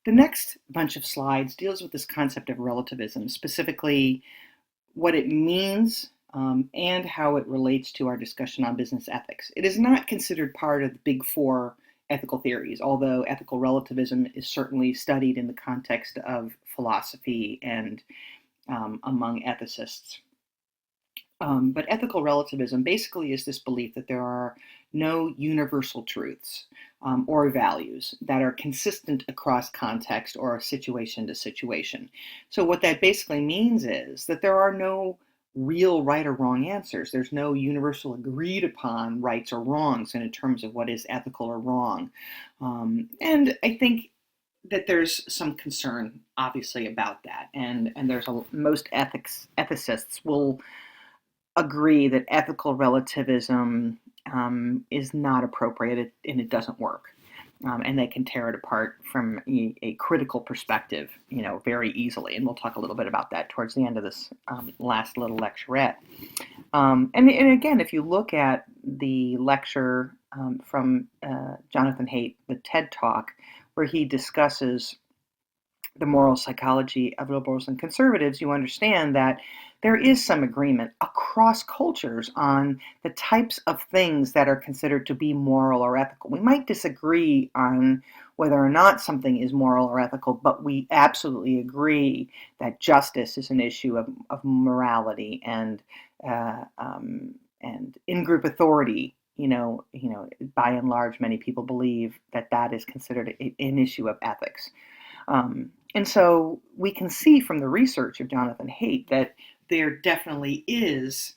The next bunch of slides deals with this concept of relativism, specifically what it means and how it relates to our discussion on business ethics. It is not considered part of the big four ethical theories, although ethical relativism is certainly studied in the context of philosophy and among ethicists. But ethical relativism basically is this belief that there are no universal truths or values that are consistent across context or situation to situation. So, what that basically means is that there are no real right or wrong answers. There's no universal agreed upon rights or wrongs in terms of what is ethical or wrong. And I think that there's some concern, obviously, about that. And there's most ethicists will agree that ethical relativism is not appropriate and it doesn't work. And they can tear it apart from a critical perspective, very easily. And we'll talk a little bit about that towards the end of this last little lecturette. And again, if you look at the lecture from Jonathan Haidt, the TED Talk, where he discusses the moral psychology of liberals and conservatives, you understand that there is some agreement across cultures on the types of things that are considered to be moral or ethical. We might disagree on whether or not something is moral or ethical, but we absolutely agree that justice is an issue of morality and in-group authority. By and large, many people believe that that is considered an issue of ethics. And so we can see from the research of Jonathan Haidt that there definitely is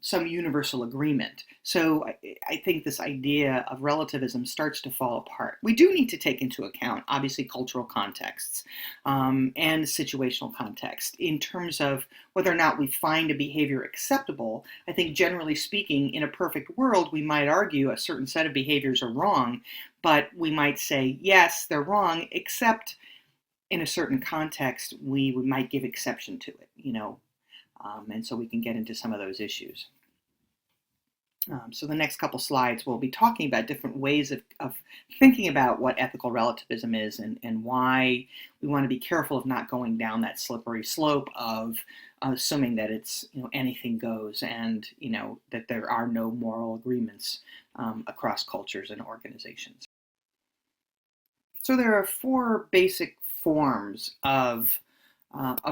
some universal agreement. So I think this idea of relativism starts to fall apart. We do need to take into account, obviously, cultural contexts and situational context in terms of whether or not we find a behavior acceptable. I think generally speaking, in a perfect world, we might argue a certain set of behaviors are wrong, but we might say, yes, they're wrong, except in a certain context, we might give exception to it, and so we can get into some of those issues. So the next couple slides, we'll be talking about different ways of thinking about what ethical relativism is and why we want to be careful of not going down that slippery slope of assuming that it's anything goes and that there are no moral agreements across cultures and organizations. So there are four basic forms of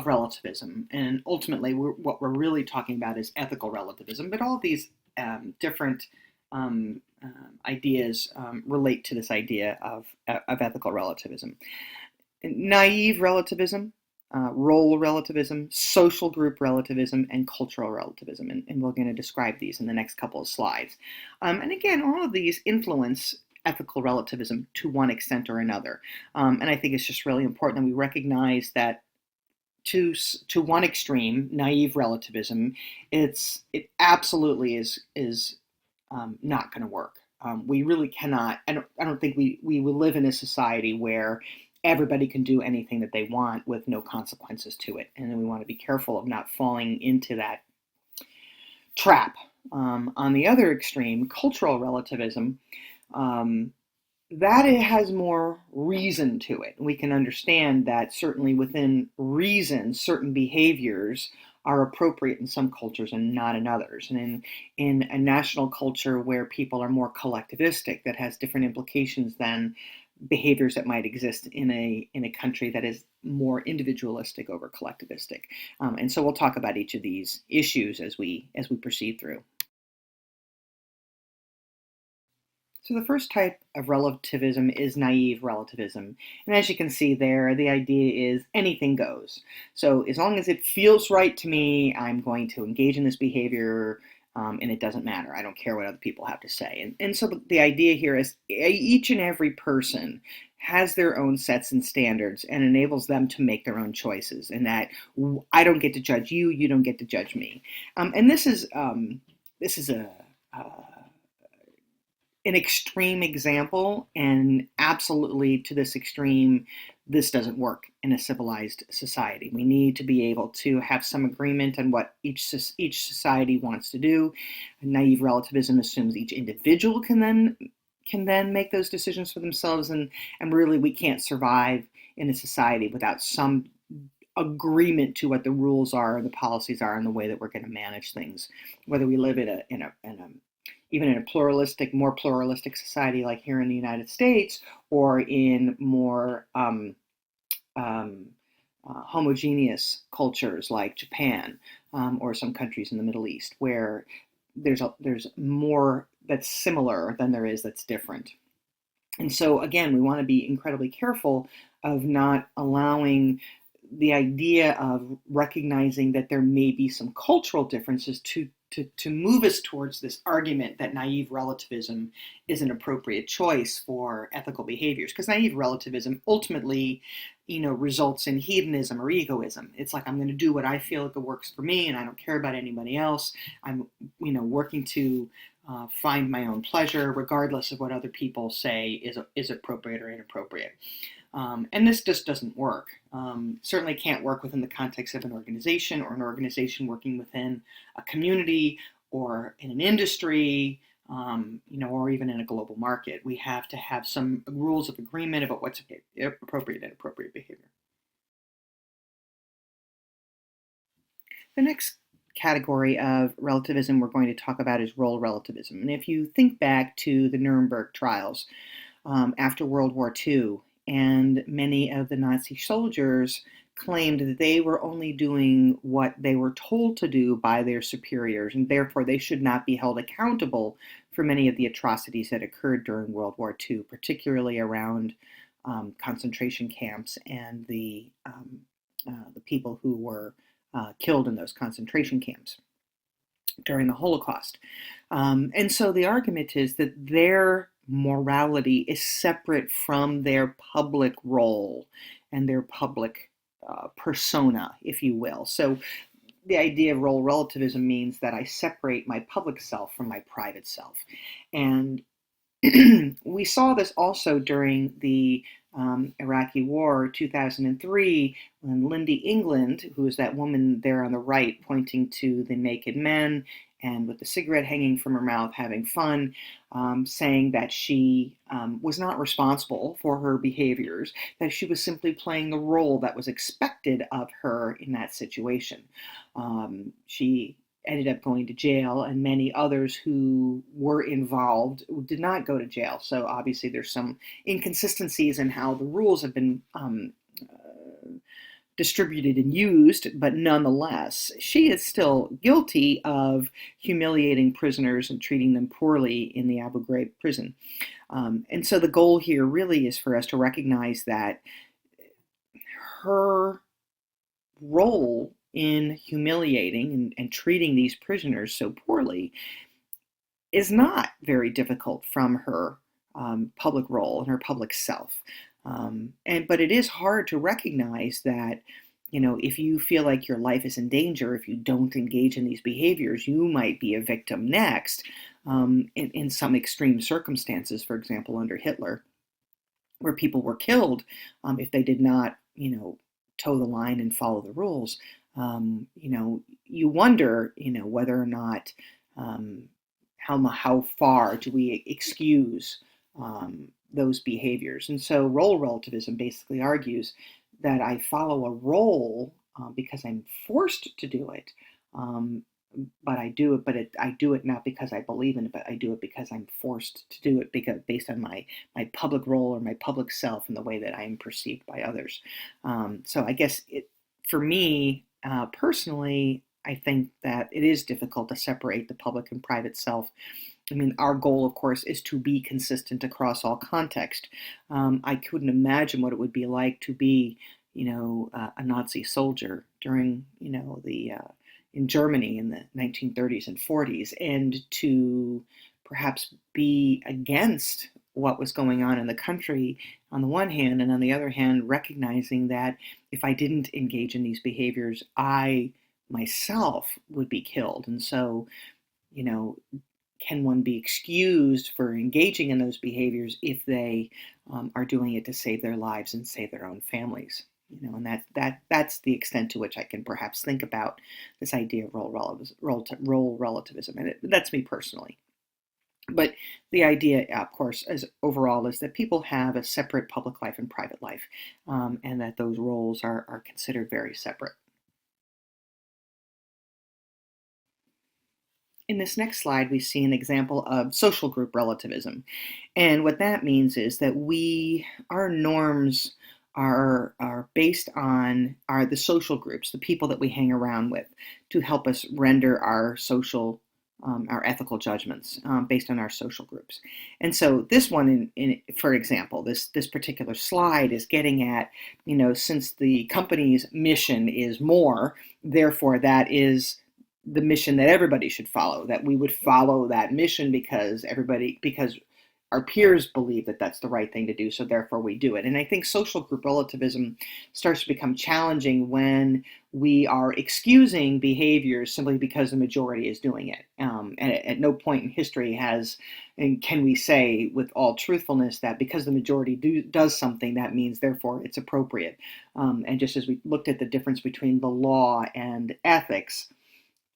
relativism, and ultimately what we're really talking about is ethical relativism, but all of these different ideas relate to this idea of ethical relativism. Naive relativism, role relativism, social group relativism, and cultural relativism, and we're going to describe these in the next couple of slides. And again, all of these influence ethical relativism to one extent or another. And I think it's just really important that we recognize that to one extreme, naive relativism, it absolutely is not going to work. We really cannot. I don't think we will live in a society where everybody can do anything that they want with no consequences to it, and we want to be careful of not falling into that trap. On the other extreme, cultural relativism, that it has more reason to it. We can understand that certainly within reason, certain behaviors are appropriate in some cultures and not in others. And in a national culture where people are more collectivistic, that has different implications than behaviors that might exist in a country that is more individualistic over collectivistic. And so we'll talk about each of these issues as we proceed through. So the first type of relativism is naive relativism. And as you can see there, the idea is anything goes. So as long as it feels right to me, I'm going to engage in this behavior, and it doesn't matter. I don't care what other people have to say. And so the idea here is each and every person has their own sets and standards and enables them to make their own choices, and that I don't get to judge you, you don't get to judge me. And this is an extreme example, and absolutely to this extreme, this doesn't work in a civilized society. We need to be able to have some agreement on what each society wants to do. Naive relativism assumes each individual can then make those decisions for themselves, and really we can't survive in a society without some agreement to what the rules are and the policies are and the way that we're going to manage things, whether we live even in a more pluralistic society like here in the United States, or in more homogeneous cultures like Japan, or some countries in the Middle East, where there's more that's similar than there is that's different. And so again, we want to be incredibly careful of not allowing the idea of recognizing that there may be some cultural differences to move us towards this argument that naive relativism is an appropriate choice for ethical behaviors. Because naive relativism ultimately, results in hedonism or egoism. It's like, I'm going to do what I feel like works for me, and I don't care about anybody else. I'm, working to find my own pleasure, regardless of what other people say is appropriate or inappropriate. And this just doesn't work. Certainly can't work within the context of an organization, or an organization working within a community or in an industry, or even in a global market. We have to have some rules of agreement about what's appropriate and inappropriate behavior. The next category of relativism we're going to talk about is role relativism. And if you think back to the Nuremberg trials after World War II, and many of the Nazi soldiers claimed that they were only doing what they were told to do by their superiors, and therefore they should not be held accountable for many of the atrocities that occurred during World War II, particularly around concentration camps and the people who were killed in those concentration camps during the Holocaust. And so the argument is that their morality is separate from their public role and their public persona, if you will. So the idea of role relativism means that I separate my public self from my private self. And we saw this also during the Iraqi War, 2003, when Lindy England, who is that woman there on the right pointing to the naked men and with the cigarette hanging from her mouth, having fun, saying that she was not responsible for her behaviors, that she was simply playing the role that was expected of her in that situation. She ended up going to jail, and many others who were involved did not go to jail. So obviously there's some inconsistencies in how the rules have been distributed and used, but nonetheless, she is still guilty of humiliating prisoners and treating them poorly in the Abu Ghraib prison. And so the goal here really is for us to recognize that her role in humiliating and treating these prisoners so poorly is not very difficult from her public role and her public self. But it is hard to recognize that, if you feel like your life is in danger, if you don't engage in these behaviors, you might be a victim next, in some extreme circumstances, for example, under Hitler, where people were killed if they did not, toe the line and follow the rules. You wonder, whether or not, how far do we excuse those behaviors. And so role relativism basically argues that I follow a role because I'm forced to do it, but I do it, I do it not because I believe in it, but I do it because I'm forced to do it, because based on my public role or my public self and the way that I am perceived by others. So I guess for me personally, I think that it is difficult to separate the public and private self. I mean, our goal, of course, is to be consistent across all context. I couldn't imagine what it would be like to be, a Nazi soldier during, in Germany in the 1930s and 40s, and to perhaps be against what was going on in the country on the one hand, and on the other hand, recognizing that if I didn't engage in these behaviors, I myself would be killed. And so, can one be excused for engaging in those behaviors if they are doing it to save their lives and save their own families? And that's the extent to which I can perhaps think about this idea of role relativism, and that's me personally. But the idea, of course, as overall is that people have a separate public life and private life, and that those roles are considered very separate. In this next slide, we see an example of social group relativism. And what that means is that our norms are based on the social groups, the people that we hang around with, to help us render our ethical judgments based on our social groups. And so this one, for example, this particular slide is getting at, since the company's mission is more, therefore that is the mission that everybody should follow, that we would follow that mission because our peers believe that that's the right thing to do, so therefore we do it. And I think social group relativism starts to become challenging when we are excusing behaviors simply because the majority is doing it. And at no point in history can we say with all truthfulness that because the majority does something, that means therefore it's appropriate. And just as we looked at the difference between the law and ethics,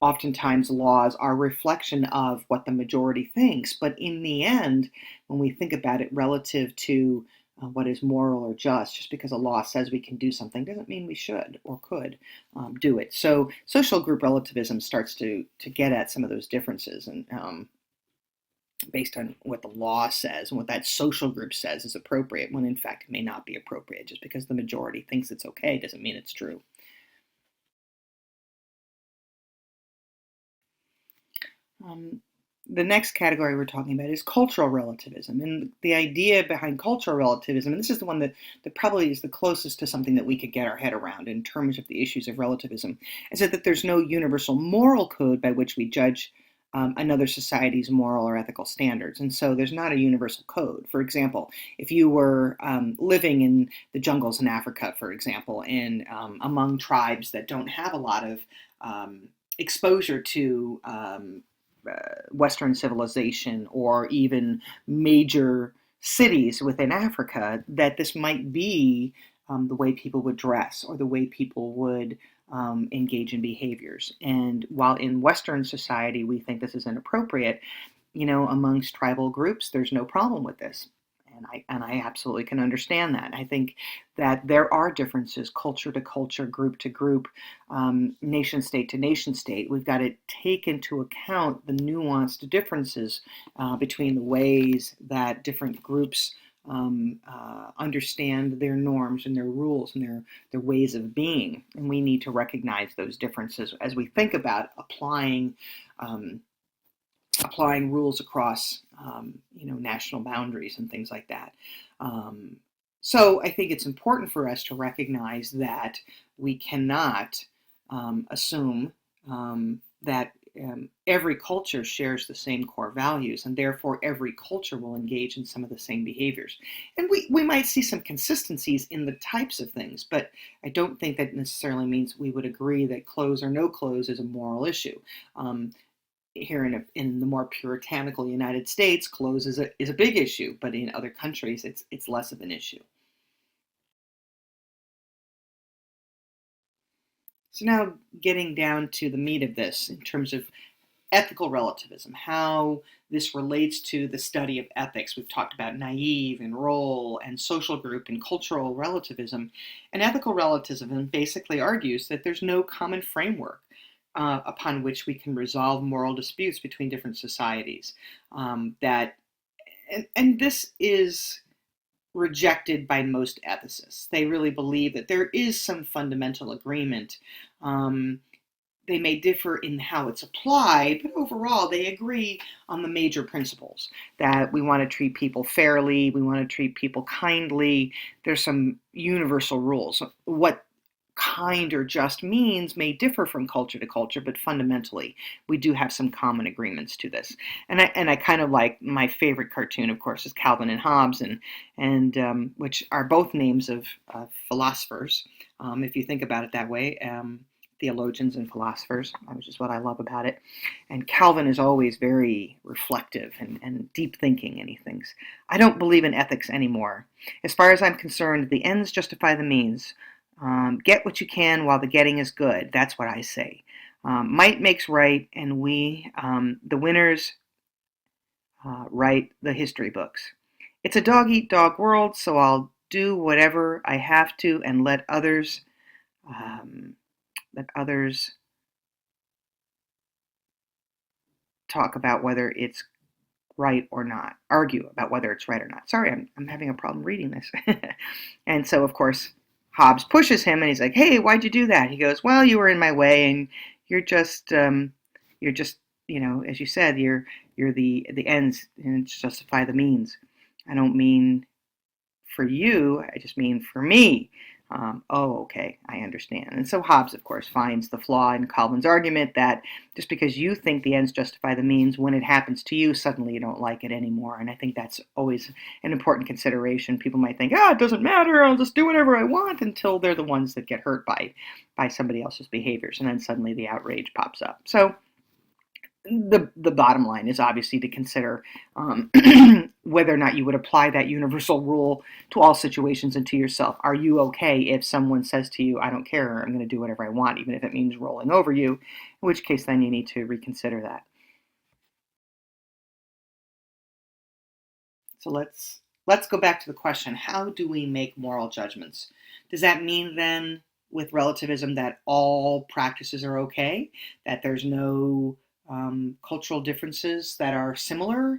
oftentimes laws are a reflection of what the majority thinks. But in the end, when we think about it relative to what is moral or just because a law says we can do something doesn't mean we should or could do it. So social group relativism starts to get at some of those differences, and based on what the law says and what that social group says is appropriate, when in fact it may not be appropriate. Just because the majority thinks it's okay doesn't mean it's true. Um, the next category we're talking about is cultural relativism. And the idea behind cultural relativism, and this is the one that probably is the closest to something that we could get our head around in terms of the issues of relativism, is that there's no universal moral code by which we judge another society's moral or ethical standards. And so there's not a universal code. For example, if you were living in the jungles in Africa, for example, and among tribes that don't have a lot of exposure to Western civilization or even major cities within Africa, that this might be the way people would dress or the way people would engage in behaviors. And while in Western society we think this is inappropriate, amongst tribal groups, there's no problem with this. And I absolutely can understand that. I think that there are differences, culture to culture, group to group, nation state to nation state. We've got to take into account the nuanced differences between the ways that different groups understand their norms and their rules and their ways of being. And we need to recognize those differences as we think about um, applying rules across national boundaries and things like that. So I think it's important for us to recognize that we cannot assume that every culture shares the same core values, and therefore every culture will engage in some of the same behaviors. And we might see some consistencies in the types of things, but I don't think that necessarily means we would agree that clothes or no clothes is a moral issue. Here in the more puritanical United States, clothes is a big issue, but in other countries, it's less of an issue. So now getting down to the meat of this in terms of ethical relativism, how this relates to the study of ethics. We've talked about naive and role and social group and cultural relativism. And ethical relativism basically argues that there's no common framework upon which we can resolve moral disputes between different societies. And this is rejected by most ethicists. They really believe that there is some fundamental agreement. They may differ in how it's applied, but overall they agree on the major principles that we want to treat people fairly, we want to treat people kindly. There's some universal rules. What kind or just means may differ from culture to culture, but fundamentally we do have some common agreements to this. And I kind of like, my favorite cartoon, of course, is Calvin and Hobbes, and which are both names of philosophers, if you think about it that way. Theologians and philosophers, which is what I love about it. And Calvin is always very reflective and deep thinking, and he thinks, I don't believe in ethics anymore. As far as I'm concerned, the ends justify the means. Get what you can while the getting is good. That's what I say. Might makes right, and the winners write the history books. It's a dog eat dog world, so I'll do whatever I have to and um, let others talk about whether it's right or not, argue about whether it's right or not. Sorry, I'm having a problem reading this. And so, of course, Hobbes pushes him and he's like, hey, why'd you do that? He goes, well, you were in my way and you're just, um, you're just, as you said, you're the ends and justify the means. I don't mean for you, I just mean for me. Oh, okay, I understand. And so Hobbes, of course, finds the flaw in Calvin's argument that just because you think the ends justify the means, when it happens to you, suddenly you don't like it anymore. And I think that's always an important consideration. People might think, it doesn't matter, I'll just do whatever I want, until they're the ones that get hurt by somebody else's behaviors. And then suddenly the outrage pops up. So the bottom line is obviously to consider whether or not you would apply that universal rule to all situations and to yourself. Are you okay if someone says to you, I don't care, I'm going to do whatever I want, even if it means rolling over you, in which case then you need to reconsider that. So let's go back to the question, how do we make moral judgments? Does that mean then with relativism that all practices are okay, that there's no cultural differences that are similar,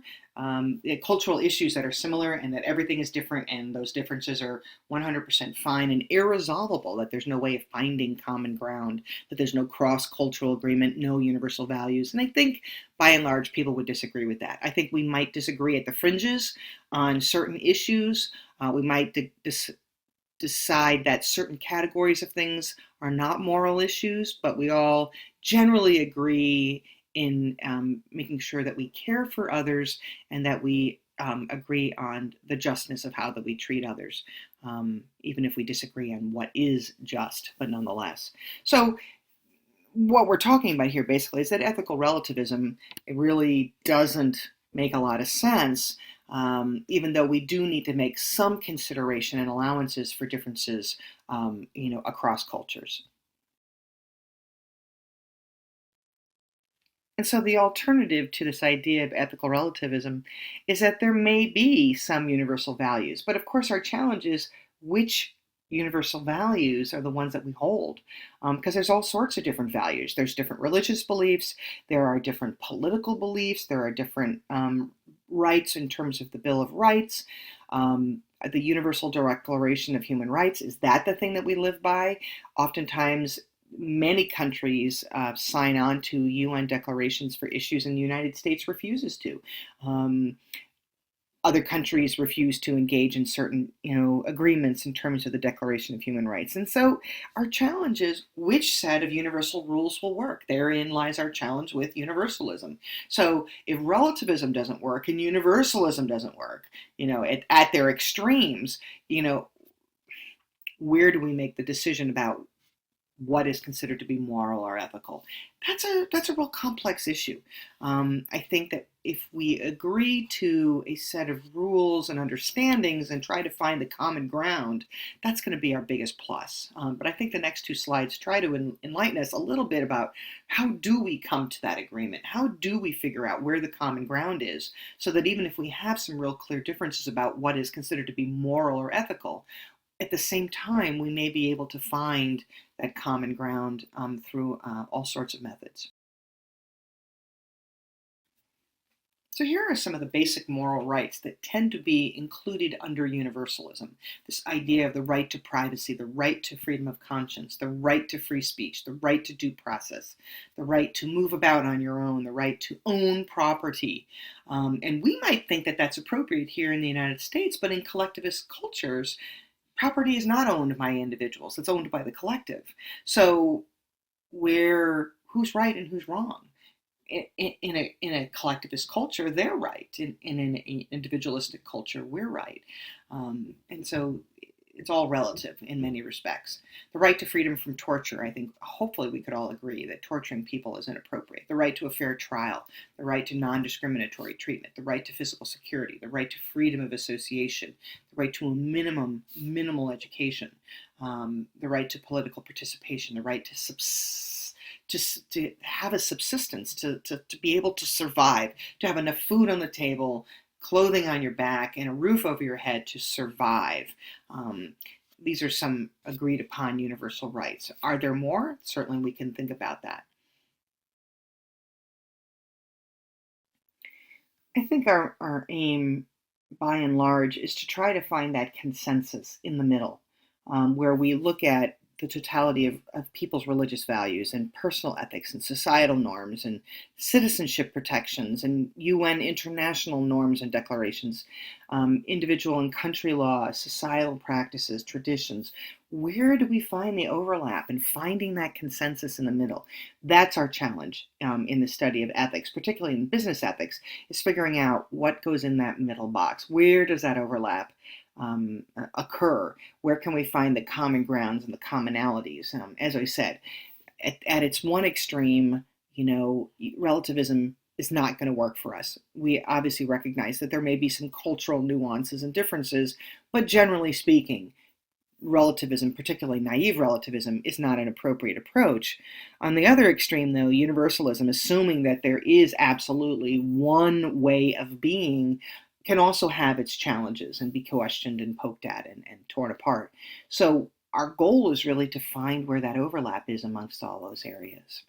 cultural issues that are similar, and that everything is different and those differences are 100% fine and irresolvable, that there's no way of finding common ground, that there's no cross-cultural agreement, no universal values? And I think by and large people would disagree with that. I think we might disagree at the fringes on certain issues. We might decide that certain categories of things are not moral issues, but we all generally agree in making sure that we care for others and that we agree on the justness of how that we treat others, even if we disagree on what is just, but nonetheless. So what we're talking about here basically is that ethical relativism, it really doesn't make a lot of sense, even though we do need to make some consideration and allowances for differences, across cultures. And so the alternative to this idea of ethical relativism is that there may be some universal values, but of course our challenge is which universal values are the ones that we hold, because there's all sorts of different values. There's different religious beliefs, there are different political beliefs, there are different rights in terms of the Bill of Rights. The Universal Declaration of Human Rights, is that the thing that we live by? Oftentimes many countries sign on to UN declarations for issues, and the United States refuses to. Other countries refuse to engage in certain, agreements in terms of the Declaration of Human Rights. And so our challenge is which set of universal rules will work. Therein lies our challenge with universalism. So if relativism doesn't work and universalism doesn't work, at their extremes, where do we make the decision about what is considered to be moral or ethical? That's a real complex issue. I think that if we agree to a set of rules and understandings and try to find the common ground, that's going to be our biggest plus. But I think the next two slides try to enlighten us a little bit about how do we come to that agreement? How do we figure out where the common ground is, so that even if we have some real clear differences about what is considered to be moral or ethical, at the same time, we may be able to find that common ground through all sorts of methods. So here are some of the basic moral rights that tend to be included under universalism. This idea of the right to privacy, the right to freedom of conscience, the right to free speech, the right to due process, the right to move about on your own, the right to own property. And we might think that that's appropriate here in the United States, but in collectivist cultures, property is not owned by individuals, it's owned by the collective. So who's right and who's wrong? In a collectivist culture, they're right. In an individualistic culture, we're right. And so it's all relative in many respects. The right to freedom from torture, I think hopefully we could all agree that torturing people is inappropriate. The right to a fair trial, the right to non-discriminatory treatment, the right to physical security, the right to freedom of association, the right to a minimal education, the right to political participation, the right to have a subsistence, to be able to survive, to have enough food on the table, clothing on your back, and a roof over your head to survive. Um, these are some agreed upon universal rights. Are there more? Certainly we can think about that. I think our aim, by and large, is to try to find that consensus in the middle, where we look at the totality of people's religious values and personal ethics and societal norms and citizenship protections and UN international norms and declarations, individual and country law, societal practices, traditions. Where do we find the overlap and finding that consensus in the middle? That's our challenge in the study of ethics, particularly in business ethics, is figuring out what goes in that middle box. Where does that overlap occur? Where can we find the common grounds and the commonalities? As I said, at its one extreme, relativism is not going to work for us. We obviously recognize that there may be some cultural nuances and differences, but generally speaking, relativism, particularly naive relativism, is not an appropriate approach. On the other extreme, though, universalism, assuming that there is absolutely one way of being, can also have its challenges and be questioned and poked at and torn apart. So our goal is really to find where that overlap is amongst all those areas.